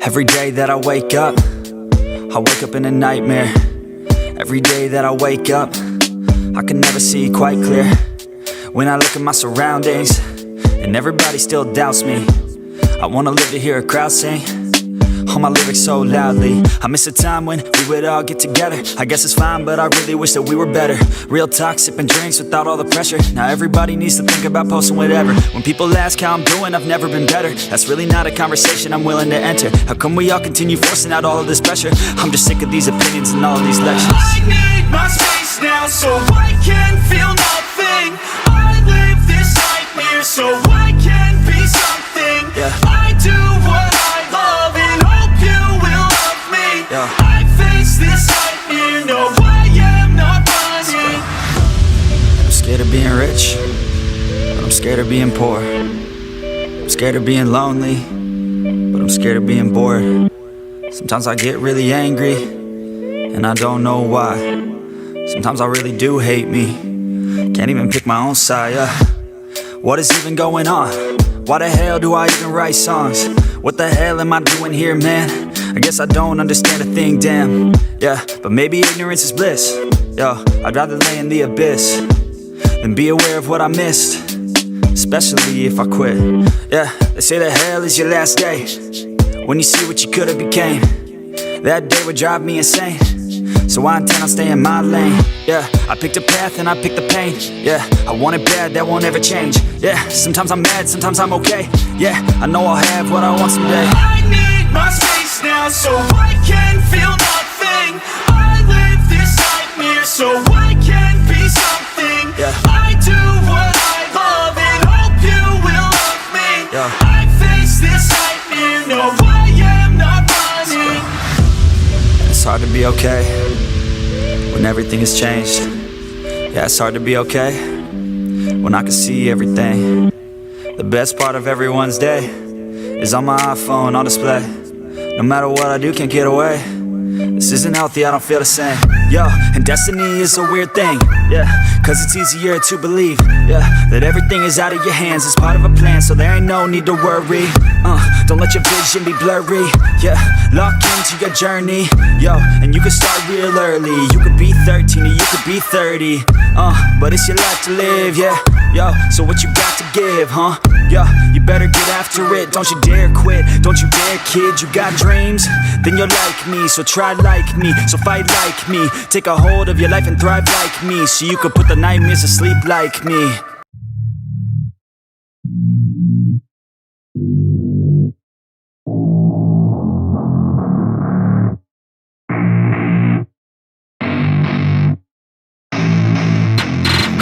Every day that I wake up in a nightmare. Every day that I wake up, I can never see quite clear. When I look at my surroundings, and everybody still doubts me, I wanna live to hear a crowd sing all my lyrics so loudly. I miss a time when we would all get together. I guess it's fine, but I really wish that we were better. Real talk, sipping drinks without all the pressure. Now everybody needs to think about posting whatever. When people ask how I'm doing, I've never been better. That's really not a conversation I'm willing to enter. How come we all continue forcing out all of this pressure? I'm just sick of these opinions and all of these lectures. I need my space now so I can feel nothing. I live this nightmare so I can be something. I do what I love and hope you will love me. I face this nightmare, no I am not running. I'm scared of being rich, but I'm scared of being poor. I'm scared of being lonely, but I'm scared of being bored. Sometimes I get really angry, and I don't know why. Sometimes I really do hate me, can't even pick my own side. What is even going on? Why the hell do I even write songs? What the hell am I doing here, man? I guess I don't understand a thing, damn. Yeah, but maybe ignorance is bliss. Yo, I'd rather lay in the abyss than be aware of what I missed, especially if I quit. Yeah, they say that hell is your last day, when you see what you could've became. That day would drive me insane, so I intend on staying in my lane. Yeah, I picked a path and I picked the pain. Yeah, I want it bad, that won't ever change. Yeah, sometimes I'm mad, sometimes I'm okay. Yeah, I know I'll have what I want someday. I need my space now so I can feel nothing. I live this nightmare so I can be something. I do what I love and hope you will love me. I face this nightmare, no I am not running. It's hard to be okay when everything has changed. Yeah, it's hard to be okay when I can see everything. The best part of everyone's day is on my iPhone on display. No matter what I do, can't get away. This isn't healthy, I don't feel the same. Yo, and destiny is a weird thing. Yeah, cause it's easier to believe, yeah, that everything is out of your hands. It's part of a plan, so there ain't no need to worry. Don't let your vision be blurry. Yeah, lock into your journey. Yo, and you can start real early. You could be 13 or you could be 30. But it's your life to live, yeah. Yo, so what you got to give, huh? Yo, you better get after it. Don't you dare quit, don't you dare kid. You got dreams, then you're like me. So try like me, so fight like me. Take a hold of your life and thrive like me, so you could put the nightmares to sleep like me.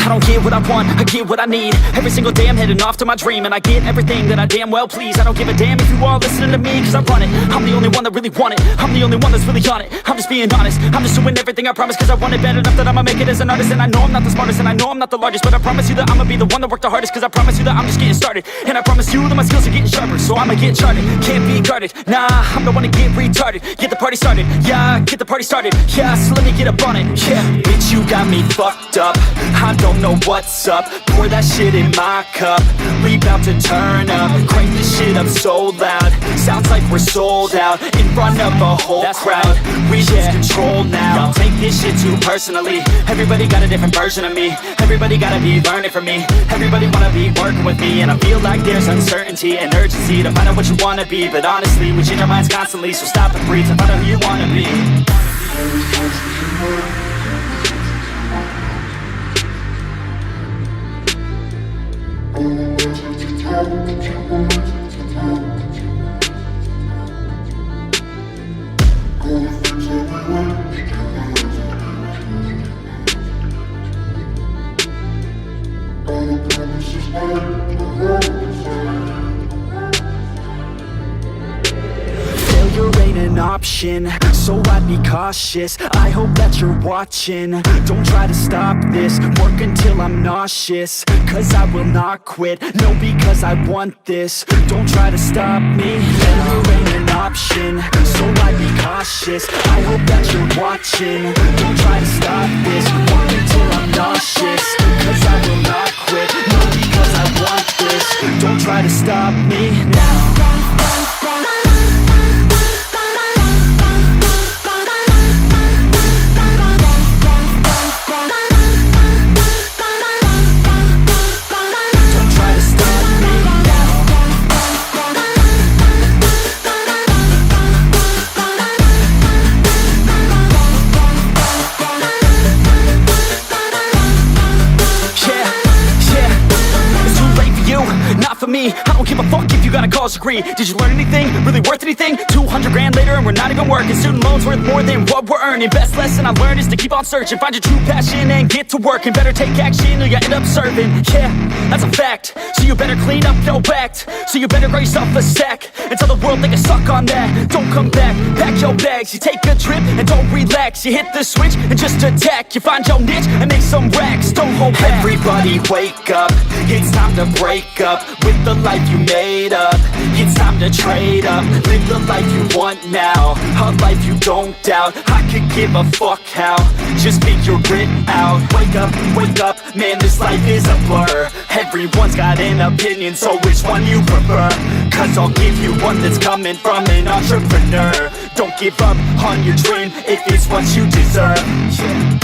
I don't get what I want, I get what I need. Every single day I'm heading off to my dream, and I get everything that I damn well please. I don't give a damn if you all listening to me, cause I run it. I'm the only one that really want it, I'm the only one that's really on it. I'm just being honest, I'm just doing everything I promise, cause I want it bad enough that I'ma make it as an artist. And I know I'm not the smartest, and I know I'm not the largest, but I promise you that I'ma be the one that worked the hardest. Cause I promise you that I'm just getting started, and I promise you that my skills are getting sharper. So I'ma get charted, can't be guarded. Nah, I'm the one to get retarded. Get the party started, yeah, get the party started. Yeah, so let me get up on it, yeah. Bitch, you got me fucked up, I don't know what's up. Pour that shit in my cup, we bout to turn up. Crank this shit up so loud, sounds like we're sold out in front of a whole crowd. We lose control now, y'all take this shit too personally. Everybody got a different version of me, everybody gotta be learning from me. Everybody wanna be working with me, and I feel like there's uncertainty and urgency to find out what you wanna be. But honestly, we change our minds constantly, so stop and breathe and find out who you wanna be. Failure ain't an option, so I'd be cautious. I hope that you're watching, don't try to stop this. Work until I'm nauseous, cause I will not quit. No, because I want this, don't try to stop me. Failure ain't an option, so I'd be cautious. I hope that you're watching, don't try to stop this. Work until I'm nauseous, cause I will not quit. No, because I want this, don't try to stop me now. all agree. Did you learn anything? Really worth anything? 200 grand later and we're not even working. Student loans worth more than what we're earning. Best lesson I learned is to keep on searching. Find your true passion and get to work. And better take action or you end up serving. Yeah, that's a fact. So you better clean up your act. So you better grow yourself a sack. And tell the world they can suck on that. Don't come back, pack your bags. You take a trip and don't relax. You hit the switch and just attack. You find your niche and make some racks. Don't hold back. Everybody wake up. It's time to break up with the life you made up. It's time to trade up. Live the life you want now. A life you don't doubt. I could give a fuck how. Just figure it out. Wake up, man, this life is a blur. Everyone's got an opinion, so which one you prefer? Cause I'll give you one that's coming from an entrepreneur. Don't give up on your dream if it's what you deserve. Yeah.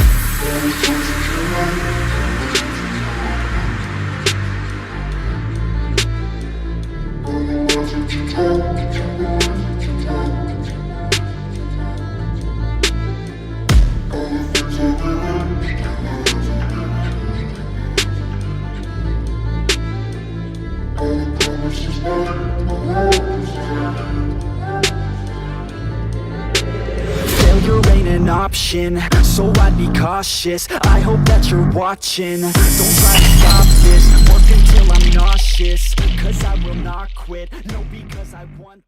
Failure ain't an option, so I'd be cautious. I hope that you're watching. Don't try to stop this, work until I'm nauseous. Cause I will not quit, no, because I want